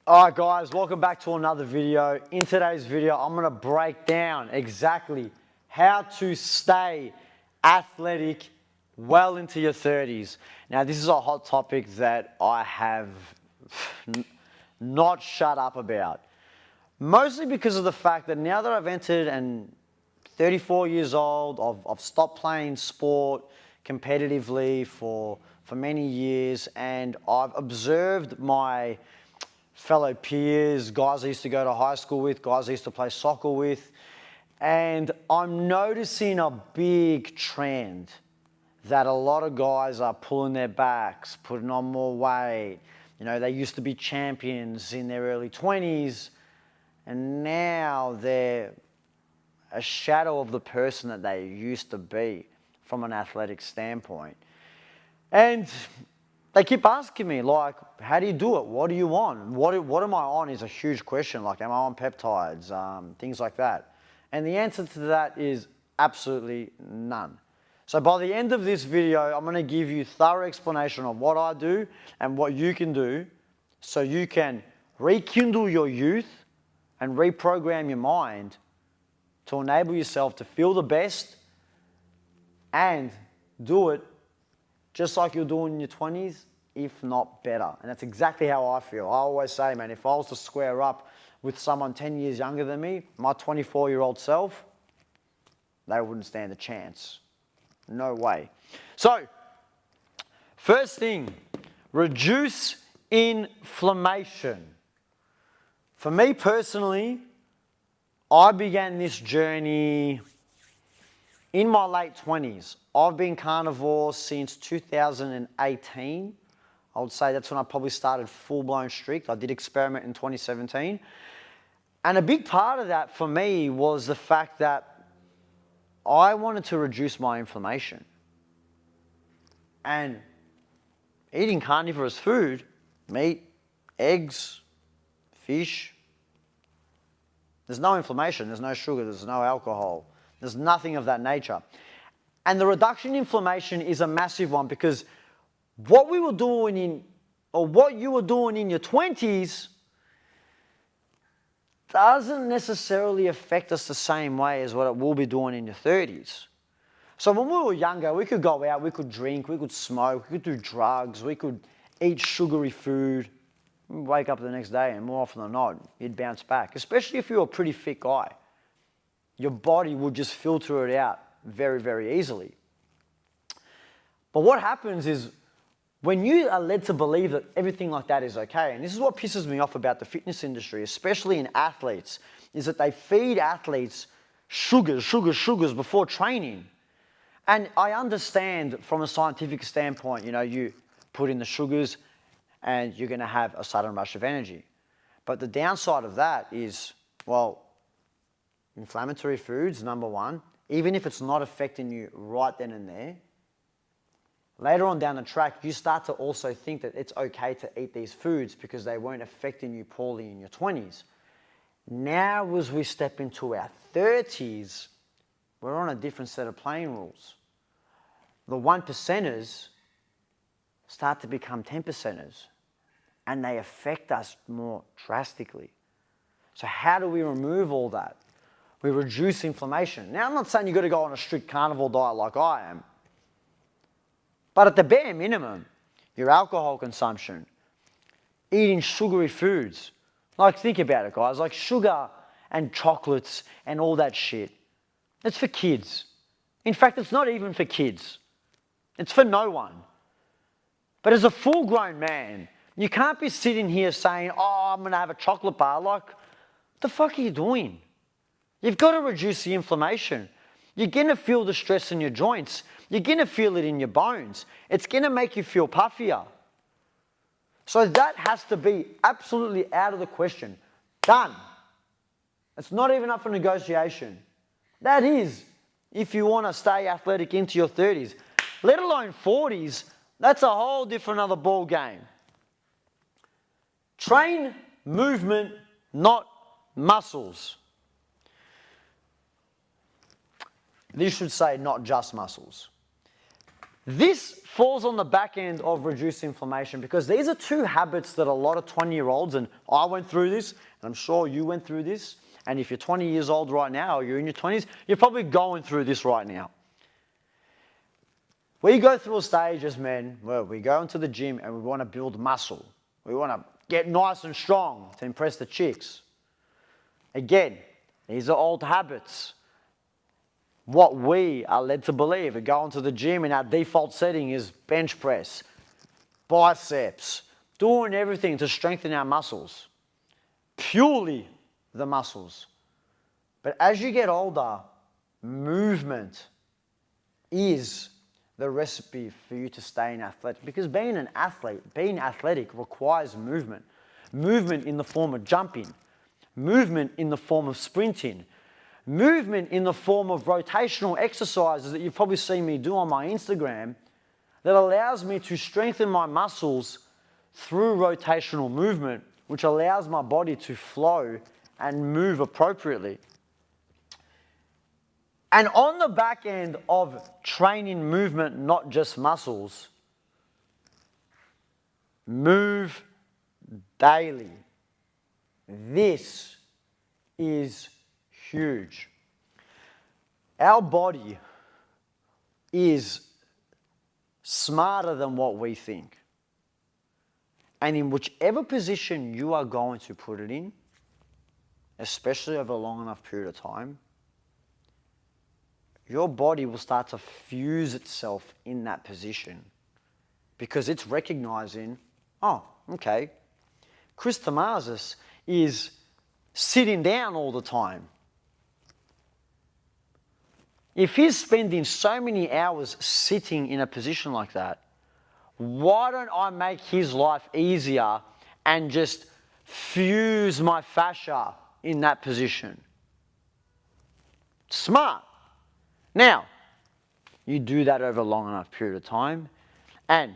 Alright guys, welcome back to another video. In today's video, I'm going to break down exactly how to stay athletic well into your 30s. Now this is a hot topic that I have not shut up about. Mostly because of the fact that now that I've entered and 34 years old, I've stopped playing sport competitively for many years, and I've observed my fellow peers, guys I used to go to high school with, guys I used to play soccer with, and I'm noticing a big trend that a lot of guys are pulling their backs, putting on more weight. You know, they used to be champions in their early 20s, and now they're a shadow of the person that they used to be from an athletic standpoint. And they keep asking me, like, how do you do it? What do you want? What am I on is a huge question. Like, am I on peptides? Things like that. And the answer to that is absolutely none. So by the end of this video, I'm going to give you thorough explanation of what I do and what you can do so you can rekindle your youth and reprogram your mind to enable yourself to feel the best and do it just like you're doing in your 20s, if not better. And that's exactly how I feel. I always say, man, if I was to square up with someone 10 years younger than me, my 24-year-old self, they wouldn't stand a chance. No way. So, first thing, reduce inflammation. For me personally, I began this journey in my late 20s. I've been carnivore since 2018. I would say that's when I probably started full-blown strict. I did experiment in 2017. And a big part of that for me was the fact that I wanted to reduce my inflammation. And eating carnivorous food, meat, eggs, fish, there's no inflammation, there's no sugar, there's no alcohol. There's nothing of that nature. And the reduction in inflammation is a massive one, because what we were doing what you were doing in your 20s doesn't necessarily affect us the same way as what it will be doing in your 30s. So when we were younger, we could go out, we could drink, we could smoke, we could do drugs, we could eat sugary food. We'd wake up the next day and more often than not, you'd bounce back, especially if you were a pretty fit guy. Your body would just filter it out very, very easily. But what happens is when you are led to believe that everything like that is okay, and this is what pisses me off about the fitness industry, especially in athletes, is that they feed athletes sugars before training. And I understand from a scientific standpoint, you know, you put in the sugars and you're going to have a sudden rush of energy. But the downside of that is, well, inflammatory foods, number one, even if it's not affecting you right then and there, later on down the track, you start to also think that it's okay to eat these foods because they weren't affecting you poorly in your 20s. Now, as we step into our 30s, we're on a different set of playing rules. The 1%ers start to become 10%ers, and they affect us more drastically. So how do we remove all that? We reduce inflammation. Now, I'm not saying you've got to go on a strict carnivore diet like I am. But at the bare minimum, your alcohol consumption, eating sugary foods. Like, think about it, guys. Like sugar and chocolates and all that shit. It's for kids. In fact, it's not even for kids. It's for no one. But as a full-grown man, you can't be sitting here saying, oh, I'm going to have a chocolate bar. Like, what the fuck are you doing? You've got to reduce the inflammation. You're going to feel the stress in your joints. You're going to feel it in your bones. It's going to make you feel puffier. So that has to be absolutely out of the question. Done. It's not even up for negotiation. That is, if you want to stay athletic into your 30s, let alone 40s, that's a whole different other ball game. Train movement, not muscles. This should say not just muscles. This falls on the back end of reduced inflammation because these are two habits that a lot of 20-year-olds, and I went through this, and I'm sure you went through this, and if you're 20 years old right now or you're in your 20s, you're probably going through this right now. We go through a stage as men where we go into the gym and we want to build muscle. We want to get nice and strong to impress the chicks. Again, these are old habits. What we are led to believe, we go into the gym and our default setting is bench press, biceps, doing everything to strengthen our muscles. Purely the muscles. But as you get older, movement is the recipe for you to stay in athletic. Because being an athlete, being athletic requires movement. Movement in the form of jumping. Movement in the form of sprinting. Movement in the form of rotational exercises that you've probably seen me do on my Instagram that allows me to strengthen my muscles through rotational movement, which allows my body to flow and move appropriately. And on the back end of training movement, not just muscles, move daily. This is huge. Our body is smarter than what we think. And in whichever position you are going to put it in, especially over a long enough period of time, your body will start to fuse itself in that position because it's recognizing, oh, okay, Chris Tomazis is sitting down all the time. If he's spending so many hours sitting in a position like that, why don't I make his life easier and just fuse my fascia in that position? Smart. Now, you do that over a long enough period of time and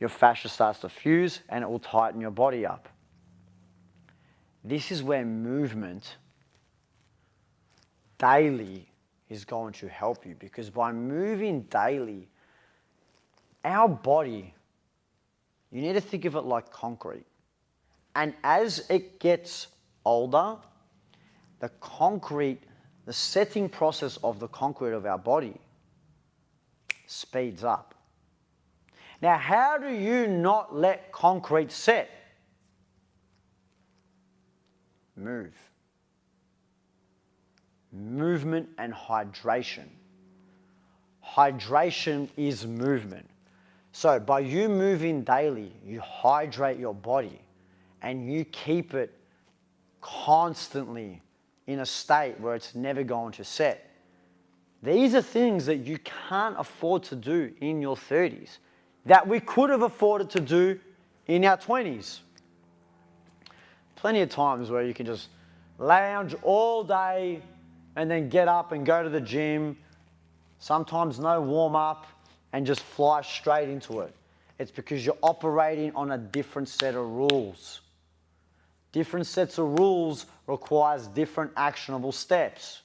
your fascia starts to fuse and it will tighten your body up. This is where movement daily is going to help you, because by moving daily, our body, you need to think of it like concrete. And as it gets older, the setting process of the concrete of our body speeds up. Now, how do you not let concrete set? Move. Movement and hydration. Hydration is movement. So by you moving daily, you hydrate your body and you keep it constantly in a state where it's never going to set. These are things that you can't afford to do in your 30s that we could have afforded to do in our 20s. Plenty of times where you can just lounge all day and then get up and go to the gym, sometimes no warm up, and just fly straight into it. It's because you're operating on a different set of rules. Different sets of rules requires different actionable steps.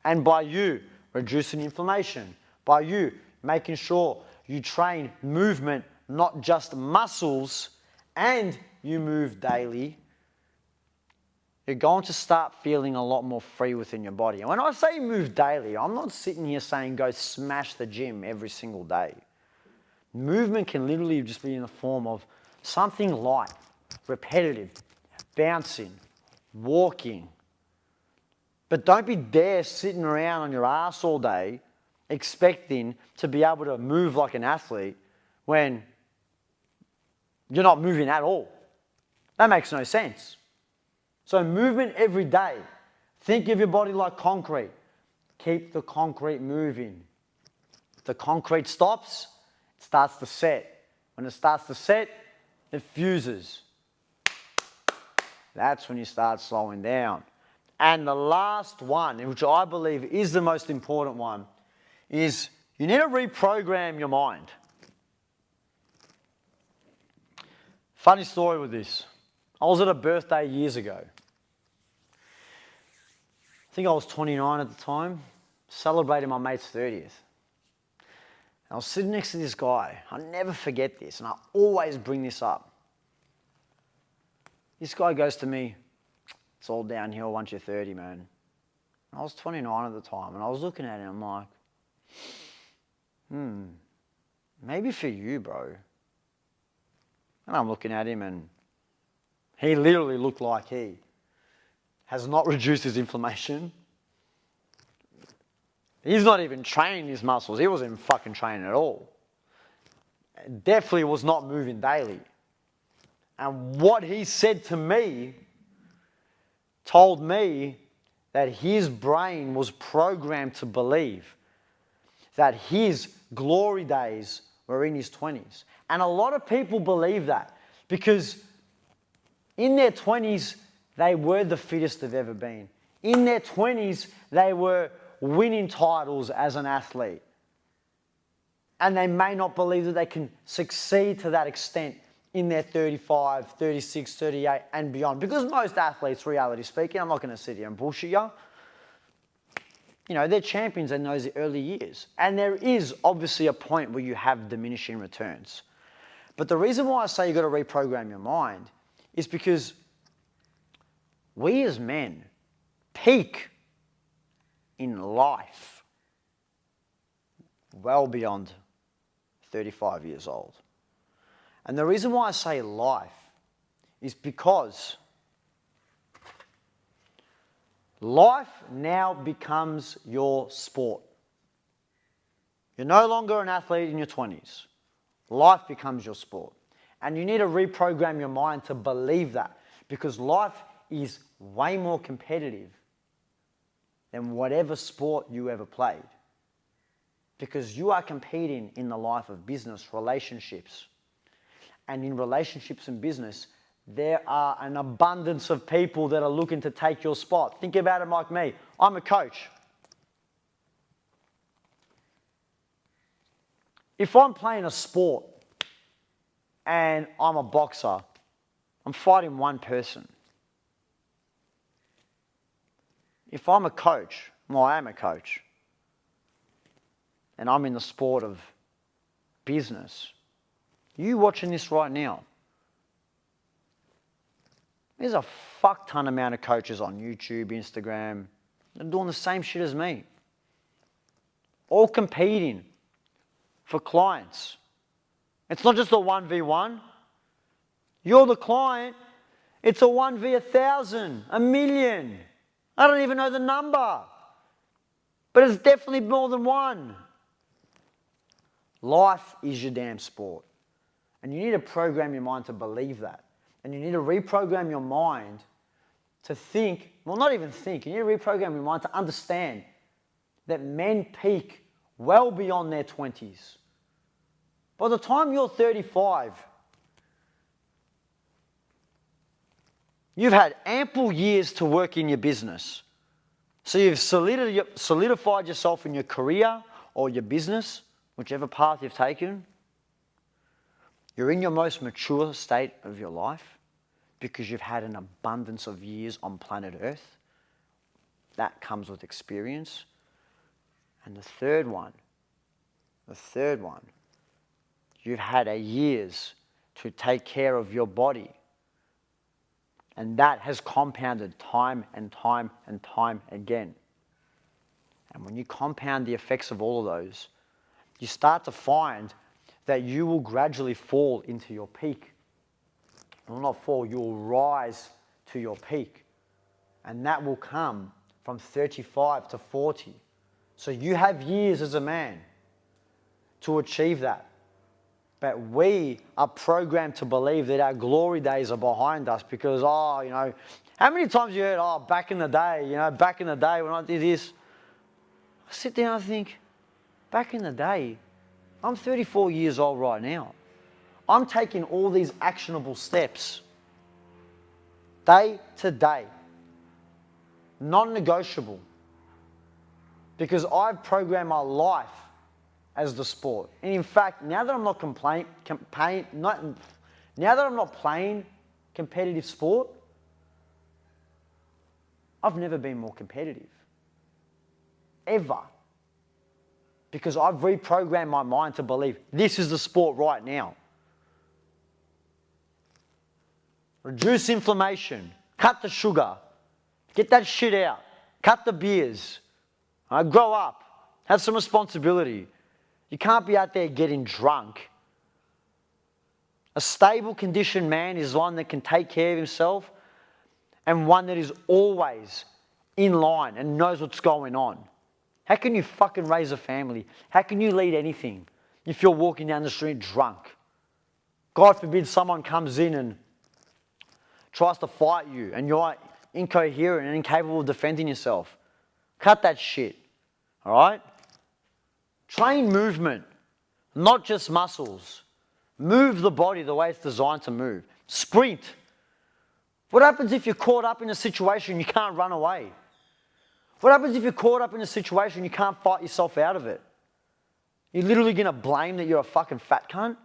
And by you reducing inflammation, by you making sure you train movement, not just muscles, and you move daily, you're going to start feeling a lot more free within your body. And when I say move daily, I'm not sitting here saying go smash the gym every single day. Movement can literally just be in the form of something light, repetitive, bouncing, walking. But don't be there sitting around on your ass all day expecting to be able to move like an athlete when you're not moving at all. That makes no sense. So movement every day. Think of your body like concrete. Keep the concrete moving. If the concrete stops, it starts to set. When it starts to set, it fuses. That's when you start slowing down. And the last one, which I believe is the most important one, is you need to reprogram your mind. Funny story with this. I was at a birthday years ago. I think I was 29 at the time, celebrating my mate's 30th. I was sitting next to this guy. I'll never forget this, and I always bring this up. This guy goes to me, it's all downhill once you're 30, man. And I was 29 at the time, and I was looking at him, I'm like, maybe for you, bro. And I'm looking at him, and he literally looked like he has not reduced his inflammation. He's not even training his muscles. He wasn't even fucking training at all. Definitely was not moving daily. And what he said to me told me that his brain was programmed to believe that his glory days were in his 20s. And a lot of people believe that because in their 20s, they were the fittest they've ever been. In their 20s, they were winning titles as an athlete. And they may not believe that they can succeed to that extent in their 35, 36, 38 and beyond. Because most athletes, reality speaking, I'm not going to sit here and bullshit you, they're champions in those early years. And there is obviously a point where you have diminishing returns. But the reason why I say you've got to reprogram your mind is because we as men peak in life well beyond 35 years old. And the reason why I say life is because life now becomes your sport. You're no longer an athlete in your 20s. Life becomes your sport. And you need to reprogram your mind to believe that, because life is way more competitive than whatever sport you ever played. Because you are competing in the life of business, relationships. And in relationships and business, there are an abundance of people that are looking to take your spot. Think about it like me. I'm a coach. If I'm playing a sport and I'm a boxer, I'm fighting one person. If I'm a coach, well, I am a coach, and I'm in the sport of business, you watching this right now, there's a fuck ton amount of coaches on YouTube, Instagram, they're doing the same shit as me. All competing for clients. It's not just a 1v1. You're the client. It's a 1v1,000, a million. I don't even know the number. But it's definitely more than one. Life is your damn sport. And you need to program your mind to believe that. And you need to reprogram your mind to think, well, not even think, you need to reprogram your mind to understand that men peak well beyond their 20s. By the time you're 35, you've had ample years to work in your business. So you've solidified yourself in your career or your business, whichever path you've taken. You're in your most mature state of your life because you've had an abundance of years on planet Earth. That comes with experience. And the third one, you've had years to take care of your body. And that has compounded time and time and time again. And when you compound the effects of all of those, you start to find that you will gradually fall into your peak. You will not fall, you will rise to your peak. And that will come from 35 to 40. So you have years as a man to achieve that. But we are programmed to believe that our glory days are behind us because, how many times you heard, back in the day when I did this. I sit down and think, back in the day, I'm 34 years old right now. I'm taking all these actionable steps day to day, non-negotiable, because I've programmed my life as the sport. And in fact, now that I'm not playing competitive sport, I've never been more competitive. Ever. because I've reprogrammed my mind to believe this is the sport right now. Reduce inflammation. Cut the sugar. Get that shit out. Cut the beers. Grow up. Have some responsibility. You can't be out there getting drunk. A stable, conditioned man is one that can take care of himself and one that is always in line and knows what's going on. How can you fucking raise a family? How can you lead anything if you're walking down the street drunk? God forbid someone comes in and tries to fight you and you're incoherent and incapable of defending yourself. Cut that shit, all right? Train movement, not just muscles. Move the body the way it's designed to move. Sprint. What happens if you're caught up in a situation you can't run away? What happens if you're caught up in a situation you can't fight yourself out of it? You're literally going to blame that you're a fucking fat cunt?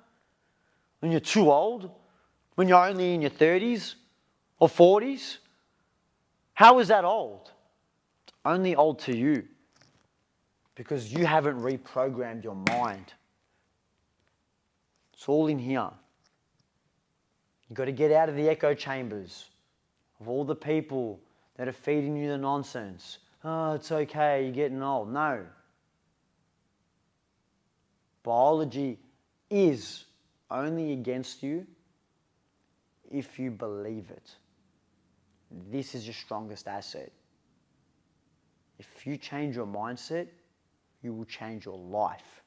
When you're too old? When you're only in your 30s or 40s? How is that old? It's only old to you because you haven't reprogrammed your mind. It's all in here. You've got to get out of the echo chambers of all the people that are feeding you the nonsense. Oh, it's okay, you're getting old. No. Biology is only against you if you believe it. This is your strongest asset. If you change your mindset, you will change your life.